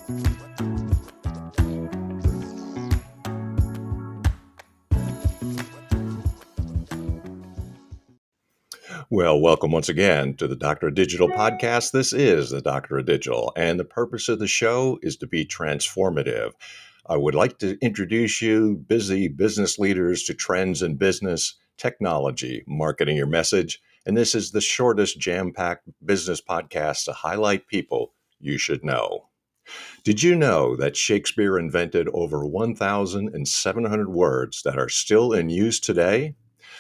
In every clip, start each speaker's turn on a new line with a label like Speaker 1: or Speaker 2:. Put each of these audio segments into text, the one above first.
Speaker 1: Well, welcome once again to the Doctor of Digital podcast. This is the Doctor of Digital, and the purpose of the show is to be transformative. I would like to introduce you, busy business leaders, to trends in business, technology, marketing your message. And this is the shortest jam-packed business podcast to highlight people you should know. Did you know that Shakespeare invented over 1,700 words that are still in use today?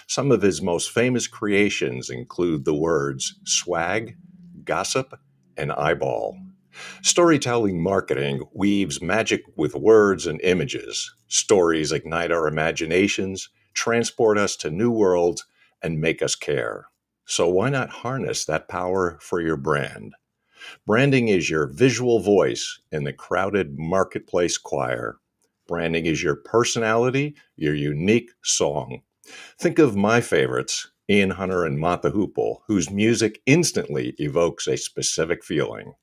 Speaker 1: Some of his most famous creations include the words swag, gossip, and eyeball. Storytelling marketing weaves magic with words and images. Stories ignite our imaginations, transport us to new worlds, and make us care. So why not harness that power for your brand? Branding is your visual voice in the crowded marketplace choir. Branding is your personality, your unique song. Think of my favorites, Ian Hunter and Martha Hoople, whose music instantly evokes a specific feeling.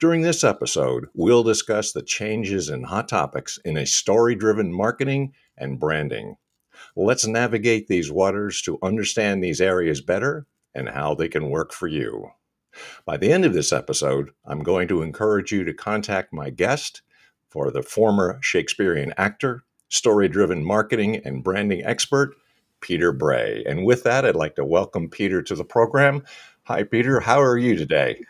Speaker 1: During this episode, we'll discuss the changes in hot topics in a story-driven marketing and branding. Let's navigate these waters to understand these areas better and how they can work for you. By the end of this episode, I'm going to encourage you to contact my guest for the former Shakespearean actor, story-driven marketing and branding expert, Peter Bray. And with that, I'd like to welcome Peter to the program. Hi, Peter. How are you today?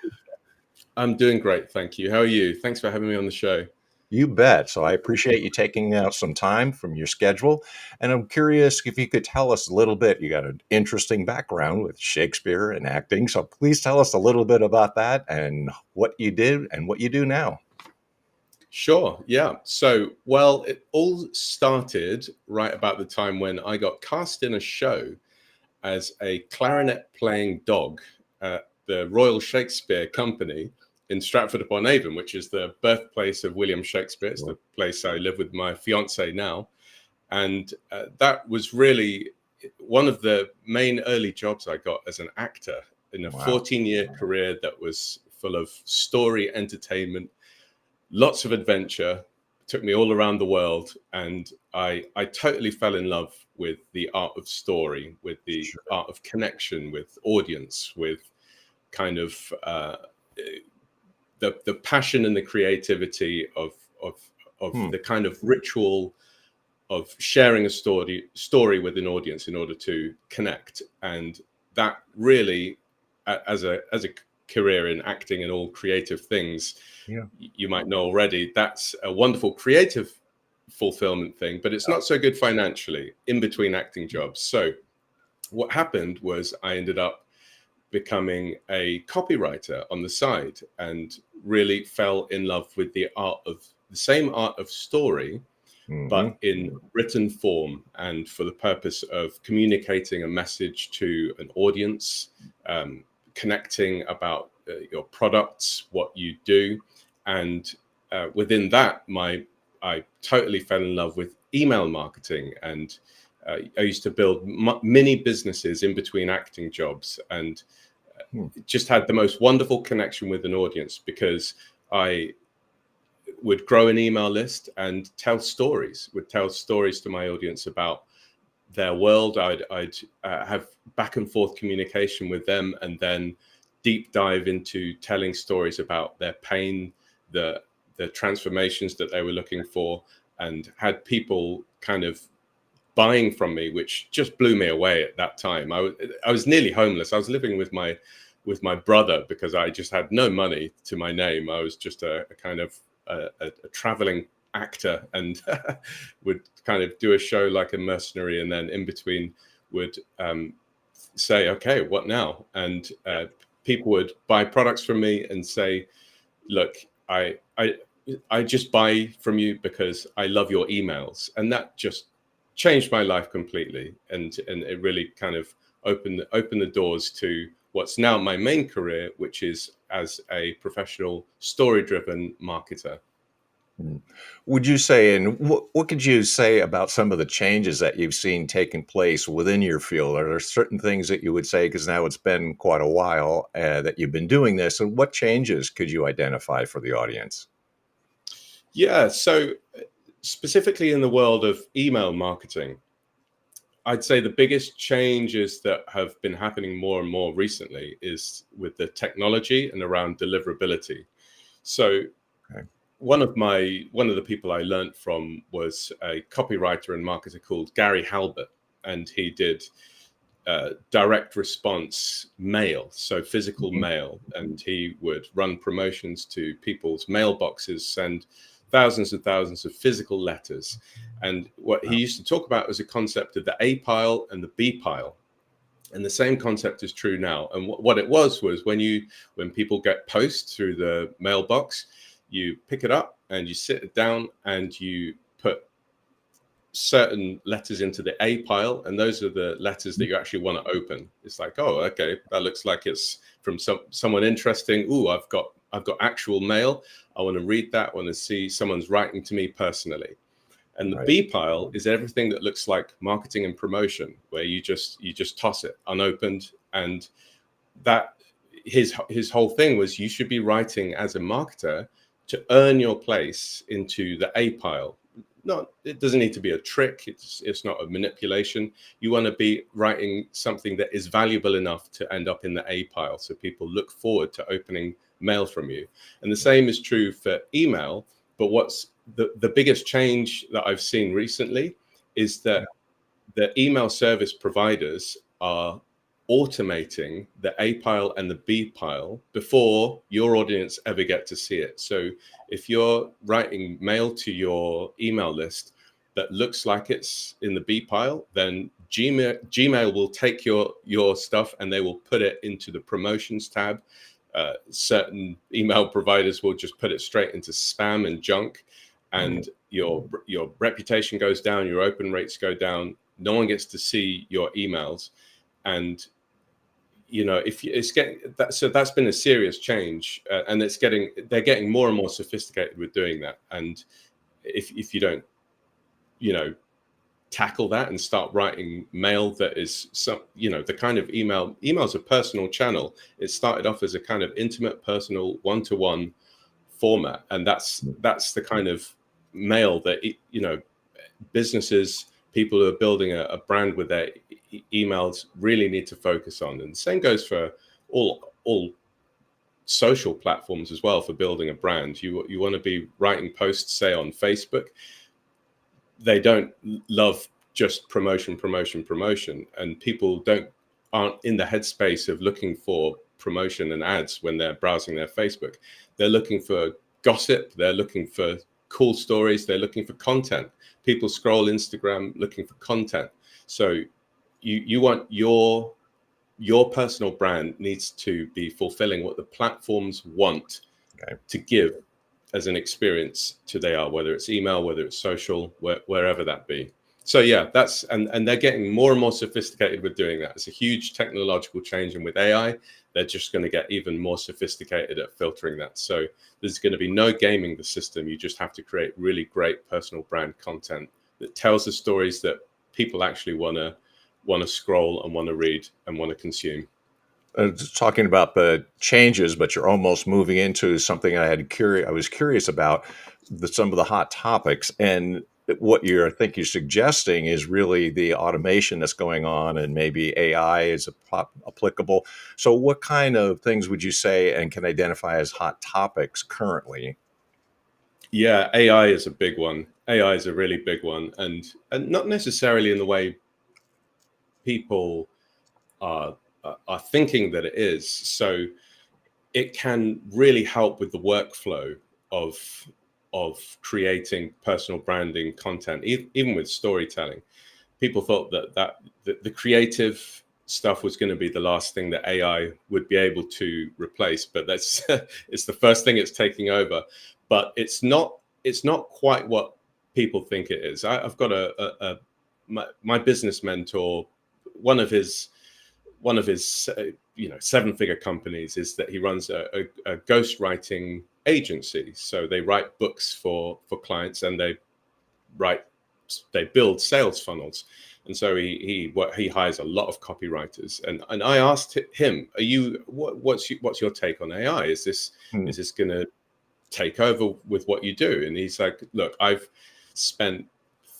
Speaker 2: I'm doing great, thank you. How are you? Thanks for having me on the show.
Speaker 1: You bet. So I appreciate you taking out some time from your schedule. And I'm curious if you could tell us a little bit. You got an interesting background with Shakespeare and acting. So please tell us a little bit about that and what you did and what you do now.
Speaker 2: Sure, yeah. So, well, it all started right about the time when I got cast in a show as a clarinet-playing dog at the Royal Shakespeare Company in Stratford-upon-Avon, which is the birthplace of William Shakespeare. It's the place I live with my fiance now. And that was really one of the main early jobs I got as an actor in a 14-year career that was full of story, entertainment, lots of adventure. Took me all around the world, and I totally fell in love with the art of story, with the art of connection with audience, with kind of the passion and the creativity of the kind of ritual of sharing a story with an audience in order to connect. And that really, as a career in acting and all creative things, you might know already, that's a wonderful creative fulfillment thing, but it's not so good financially in between acting jobs. So what happened was I ended up becoming a copywriter on the side and really fell in love with the same art of story, but in written form and for the purpose of communicating a message to an audience, connecting about your products, what you do. And within that, I totally fell in love with email marketing. And I used to build mini businesses in between acting jobs, and just had the most wonderful connection with an audience because I would grow an email list and would tell stories to my audience about their world. I'd have back and forth communication with them, and then deep dive into telling stories about their pain, the transformations that they were looking for, and had people kind of buying from me, which just blew me away at that time. I was nearly homeless. I was living with my brother because I just had no money to my name. I was just a kind of a traveling actor, and would kind of do a show like a mercenary, and then in between would say, okay, what now? And people would buy products from me and say, look, I just buy from you because I love your emails. And that just changed my life completely. And it really kind of opened the doors to what's now my main career, which is as a professional story-driven marketer.
Speaker 1: Would you say, and what could you say about some of the changes that you've seen taking place within your field? Are there certain things that you would say, because now it's been quite a while that you've been doing this, and what changes could you identify for the audience?
Speaker 2: Yeah. So specifically in the world of email marketing, I'd say the biggest changes that have been happening more and more recently is with the technology and around deliverability. So
Speaker 1: Okay.
Speaker 2: one of the people I learned from was a copywriter and marketer called Gary Halbert, and he did direct response mail, so physical
Speaker 1: Mhm.
Speaker 2: mail, and he would run promotions to people's mailboxes, send thousands and thousands of physical letters. And what he
Speaker 1: Wow.
Speaker 2: used to talk about was a concept of the A pile and the B pile. And the same concept is true now. And what it was when people get posts through the mailbox, you pick it up and you sit it down and you put certain letters into the A pile, and those are the letters that you actually want to open. It's like, oh, okay, that looks like it's from someone interesting. Ooh, I've got actual mail. I want to read that. I want to see someone's writing to me personally. And the
Speaker 1: Right.
Speaker 2: B pile is everything that looks like marketing and promotion, where you just toss it unopened. And that his whole thing was you should be writing as a marketer to earn your place into the A pile. Not, it doesn't need to be a trick. It's not a manipulation. You want to be writing something that is valuable enough to end up in the A pile, so people look forward to opening mail from you. And the same is true for email. But what's the biggest change that I've seen recently is that the email service providers are automating the A pile and the B pile before your audience ever get to see it. So if you're writing mail to your email list that looks like it's in the B pile, then Gmail will take your stuff and they will put it into the promotions tab. Certain email providers will just put it straight into spam and junk, and your reputation goes down, your open rates go down. No one gets to see your emails. And if it's getting that, so that's been a serious change, and they're getting more and more sophisticated with doing that. And if you don't tackle that and start writing mail that is the kind of email's a personal channel. It started off as a kind of intimate, personal, one-to-one format, and that's the kind of mail that businesses, people who are building a brand with their emails, really need to focus on. And the same goes for all social platforms as well. For building a brand, you want to be writing posts, say on Facebook. They don't love just promotion, and people aren't in the headspace of looking for promotion and ads when they're browsing their Facebook. They're looking for gossip, they're looking for cool stories, they're looking for content. People scroll Instagram looking for content. So you want your personal brand needs to be fulfilling what the platforms want to give as an experience to whether it's email, whether it's social, wherever that be. So yeah, and they're getting more and more sophisticated with doing that. It's a huge technological change, and with AI, they're just going to get even more sophisticated at filtering that. So there's going to be no gaming the system. You just have to create really great personal brand content that tells the stories that people actually want to scroll and want to read and want to consume.
Speaker 1: Talking about the changes, but you're almost moving into something I was curious about, some of the hot topics. And what I think you're suggesting is really the automation that's going on, and maybe AI is applicable. So what kind of things would you say and can identify as hot topics currently?
Speaker 2: Yeah, AI is a big one. AI is a really big one, and not necessarily in the way people are are thinking that it is. So it can really help with the workflow of creating personal branding content, even with storytelling. People thought that the creative stuff was going to be the last thing that AI would be able to replace, but that's it's the first thing it's taking over. But it's not quite what people think it is. I've got my business mentor, one of his seven-figure companies is that he runs a ghostwriting agency. So they write books for clients, and they build sales funnels. And so he hires a lot of copywriters. And I asked him, what's your take on AI? Is this
Speaker 1: Hmm.
Speaker 2: is this going to take over with what you do. And he's like, look, I've spent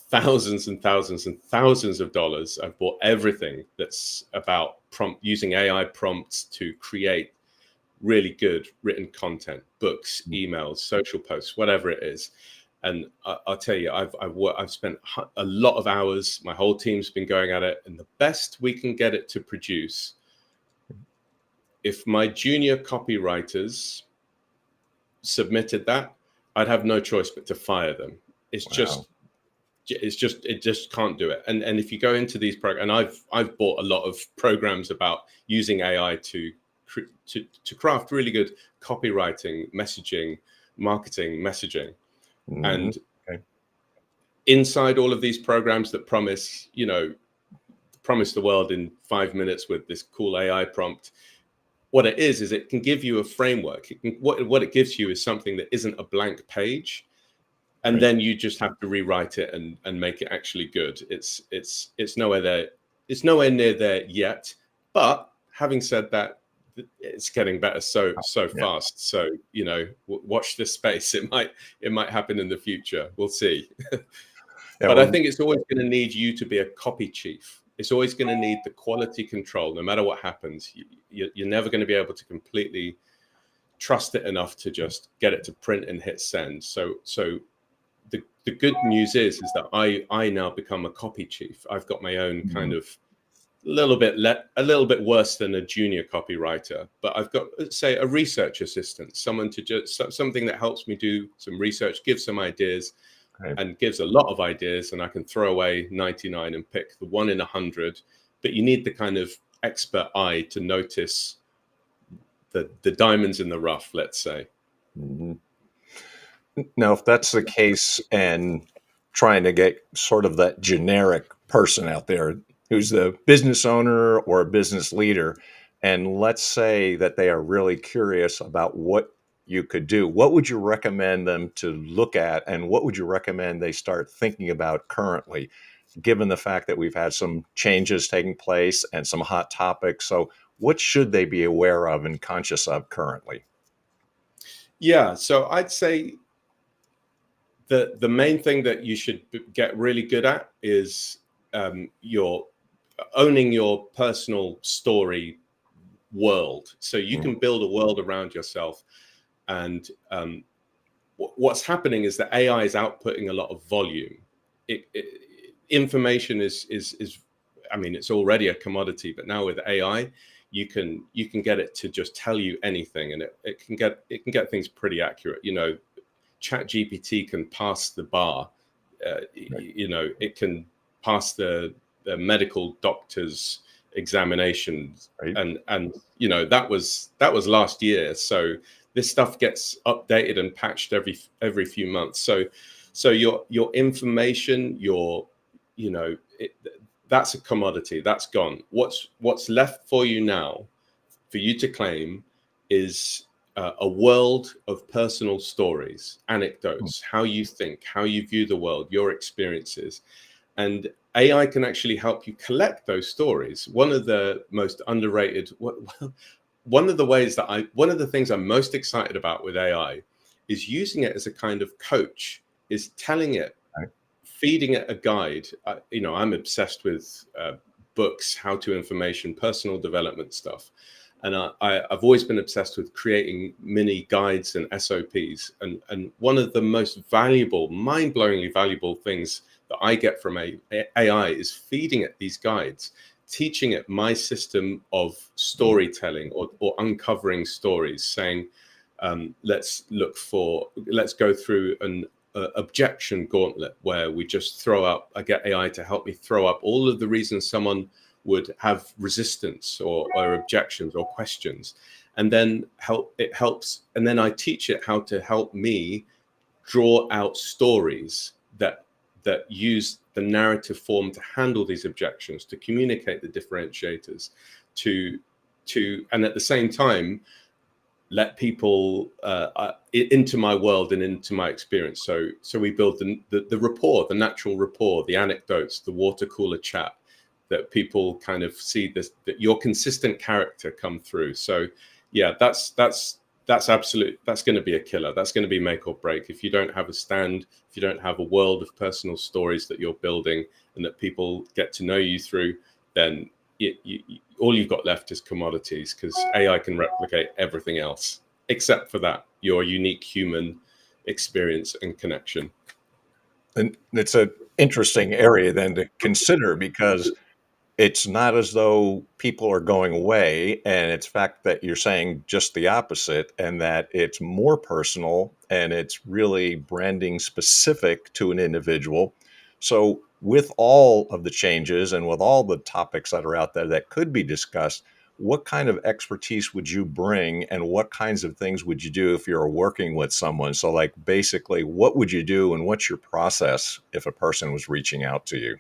Speaker 2: thousands and thousands and thousands of dollars. I've bought everything that's about using AI prompts to create really good written content, books, emails, social posts, whatever it is. And I'll tell you, I've spent a lot of hours. My whole team's been going at it, and the best we can get it to produce. If my junior copywriters submitted that, I'd have no choice but to fire them. It just can't do it. And if you go into these programs, and I've bought a lot of programs about using AI to craft really good copywriting, messaging, marketing, messaging. Mm-hmm. And inside all of these programs that promise the world in 5 minutes with this cool AI prompt, what it is it can give you a framework. What it gives you is something that isn't a blank page, and then you just have to rewrite it and make it actually good. It's nowhere there. It's nowhere near there yet. But having said that, it's getting better so fast. So watch this space. It might happen in the future. We'll see. But I think it's always going to need you to be a copy chief. It's always going to need the quality control. No matter what happens, you're never going to be able to completely trust it enough to just get it to print and hit send. So the good news is that I now become a copy chief. I've got my own kind of a little bit worse than a junior copywriter, but I've got, say, a research assistant, someone to just something that helps me do some research, give some ideas, and gives a lot of ideas, and I can throw away 99 and pick the 1 in 100. But you need the kind of expert eye to notice the diamonds in the rough, let's say.
Speaker 1: Mm-hmm. Now, if that's the case, and trying to get sort of that generic person out there who's the business owner or a business leader, and let's say that they are really curious about what you could do, what would you recommend them to look at, and what would you recommend they start thinking about currently, given the fact that we've had some changes taking place and some hot topics? So what should they be aware of and conscious of currently?
Speaker 2: Yeah, so I'd say the main thing that you should get really good at is your owning your personal story world. So you can build a world around yourself. And what's happening is that AI is outputting a lot of volume. Information is I mean, it's already a commodity, but now with AI, you can get it to just tell you anything, and it can get things pretty accurate. ChatGPT can pass the bar. It can pass the medical doctor's examinations, and that was last year. So this stuff gets updated and patched every few months. So your information, that's a commodity. That's gone. What's left for you now, for you to claim, is a world of personal stories, anecdotes, how you think, how you view the world, your experiences. And AI can actually help you collect those stories. One of the most underrated, one of the things I'm most excited about with AI is using it as a kind of coach, is telling it, feeding it a guide. I'm obsessed with books, how-to information, personal development stuff. And I've always been obsessed with creating mini guides and SOPs. And one of the most valuable, mind-blowingly valuable things that I get from AI is feeding it these guides, teaching it my system of storytelling or uncovering stories, saying, let's go through an objection gauntlet where we just I get AI to help me throw up all of the reasons someone would have resistance or objections or questions, and then and then I teach it how to help me draw out stories that use the narrative form to handle these objections, to communicate the differentiators, and at the same time let people into my world and into my experience. So we build the rapport, the natural rapport, the anecdotes, the water cooler chat, that people kind of see that your consistent character come through. So yeah, that's that's going to be a killer. That's going to be make or break. If you don't have a stand, if you don't have a world of personal stories that you're building and that people get to know you through, then all you've got left is commodities, because AI can replicate everything else except for that, your unique human experience and connection.
Speaker 1: And it's an interesting area then to consider, because it's not as though people are going away, and it's fact that you're saying just the opposite, and that it's more personal and it's really branding specific to an individual. So with all of the changes and with all the topics that are out there that could be discussed, what kind of expertise would you bring, and what kinds of things would you do if you're working with someone? So like basically, what would you do and what's your process if a person was reaching out to you?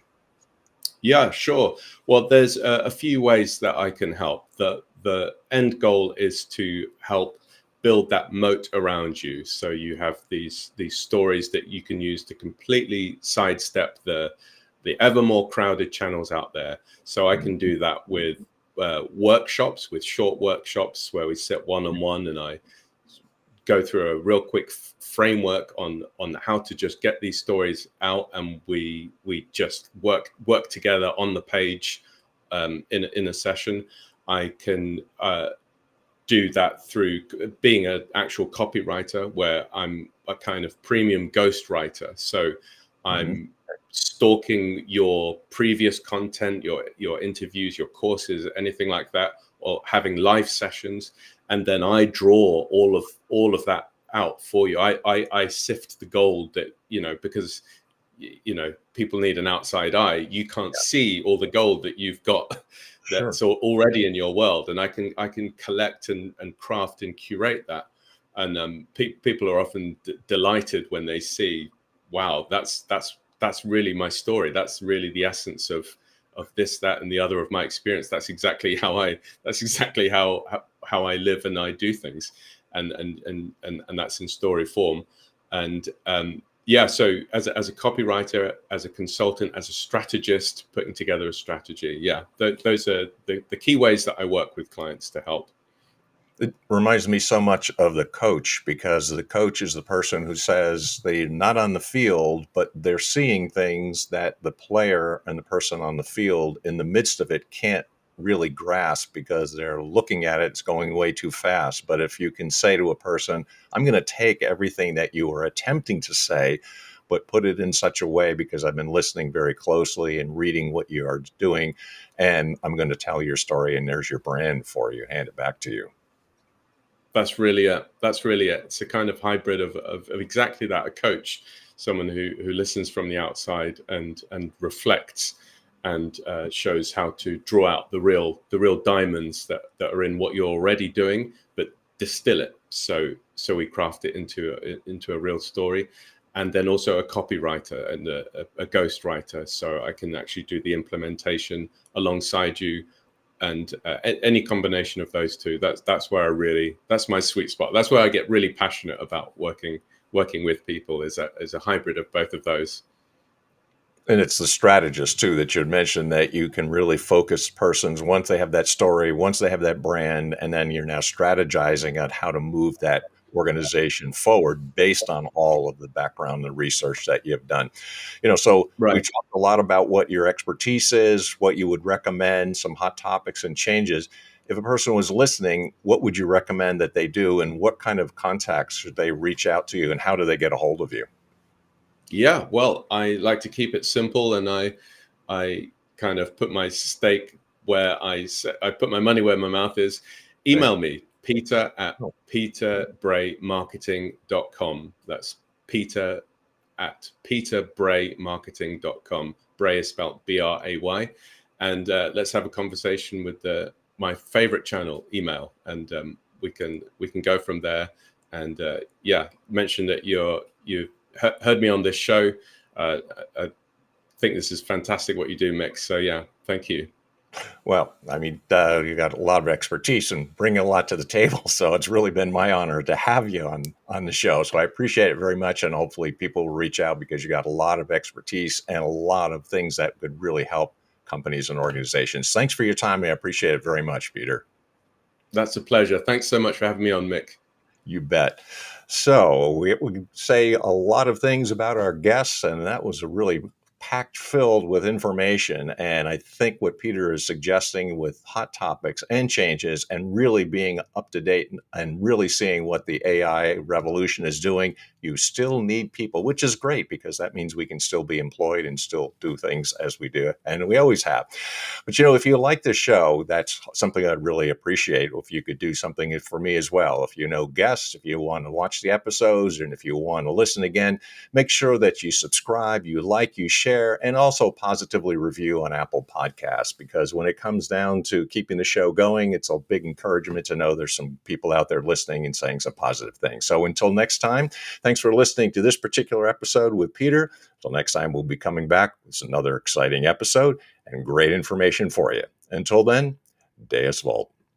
Speaker 2: Yeah, sure. Well, there's a few ways that I can help. The end goal is to help build that moat around you, so you have these stories that you can use to completely sidestep the ever more crowded channels out there. So I can do that with workshops, with short workshops where we sit one-on-one, and I go through a real quick framework on how to just get these stories out, and we just work together on the page in a session. I can do that through being an actual copywriter, where I'm a kind of premium ghostwriter. So I'm stalking your previous content, your interviews, your courses, anything like that, or having live sessions, and then I draw all of that out for you. I sift the gold that, because people need an outside eye. You can't see all the gold that you've got that's already in your world, and I can collect and craft and curate that. And people are often delighted when they see, wow, that's really my story. That's really the essence of this, that, and the other of my experience. That's exactly how I live and I do things, and that's in story form. And so as a copywriter, as a consultant, as a strategist, putting together a strategy, those are the key ways that I work with clients to help.
Speaker 1: It reminds me so much of the coach, because the coach is the person who says they're not on the field, but they're seeing things that the player and the person on the field in the midst of it can't really grasp, because they're looking at it, it's going way too fast. But if you can say to a person, I'm going to take everything that you are attempting to say, but put it in such a way, because I've been listening very closely and reading what you are doing, and I'm going to tell your story, and there's your brand for you, hand it back to you.
Speaker 2: That's really it. It's a kind of hybrid of exactly that. A coach, someone who listens from the outside and reflects and shows how to draw out the real diamonds that are in what you're already doing, but distill it. So we craft it into a real story. And then also a copywriter and a ghostwriter, so I can actually do the implementation alongside you. And any combination of those two, that's where that's my sweet spot. That's where I get really passionate about working with people, is a hybrid of both of those.
Speaker 1: And it's the strategist too that you had mentioned, that you can really focus persons once they have that story, once they have that brand, and then you're now strategizing on how to move that organization forward based on all of the background and research that you've done. So
Speaker 2: Right.
Speaker 1: we talked a lot about what your expertise is, what you would recommend, some hot topics and changes. If a person was listening, what would you recommend that they do, and what kind of contacts should they reach out to you, and how do they get a hold of you?
Speaker 2: Yeah, well, I like to keep it simple, and I kind of put my stake where I put my money where my mouth is. Email me, Peter at peterbraymarketing.com. That's Peter at peterbraymarketing.com. Bray is spelled Bray. And let's have a conversation with my favorite channel, email, and we can go from there. And mention that you heard me on this show. I think this is fantastic what you do, Mick. So thank you.
Speaker 1: Well, I mean, you got a lot of expertise and bring a lot to the table. So it's really been my honor to have you on the show. So I appreciate it very much. And hopefully people will reach out, because you got a lot of expertise and a lot of things that could really help companies and organizations. Thanks for your time. I appreciate it very much, Peter.
Speaker 2: That's a pleasure. Thanks so much for having me on, Mick.
Speaker 1: You bet. So we say a lot of things about our guests, and that was a really packed filled with information. And I think what Peter is suggesting with hot topics and changes and really being up to date and really seeing what the AI revolution is doing, you still need people, which is great because that means we can still be employed and still do things as we do. And we always have. But, if you like the show, that's something I'd really appreciate if you could do something for me as well. If you know guests, if you want to watch the episodes, and if you want to listen again, make sure that you subscribe, you like, you share, and also positively review on Apple Podcasts, because when it comes down to keeping the show going, it's a big encouragement to know there's some people out there listening and saying some positive things. So until next time, thanks for listening to this particular episode with Peter. Until next time, we'll be coming back with another exciting episode and great information for you. Until then, Deus Volt.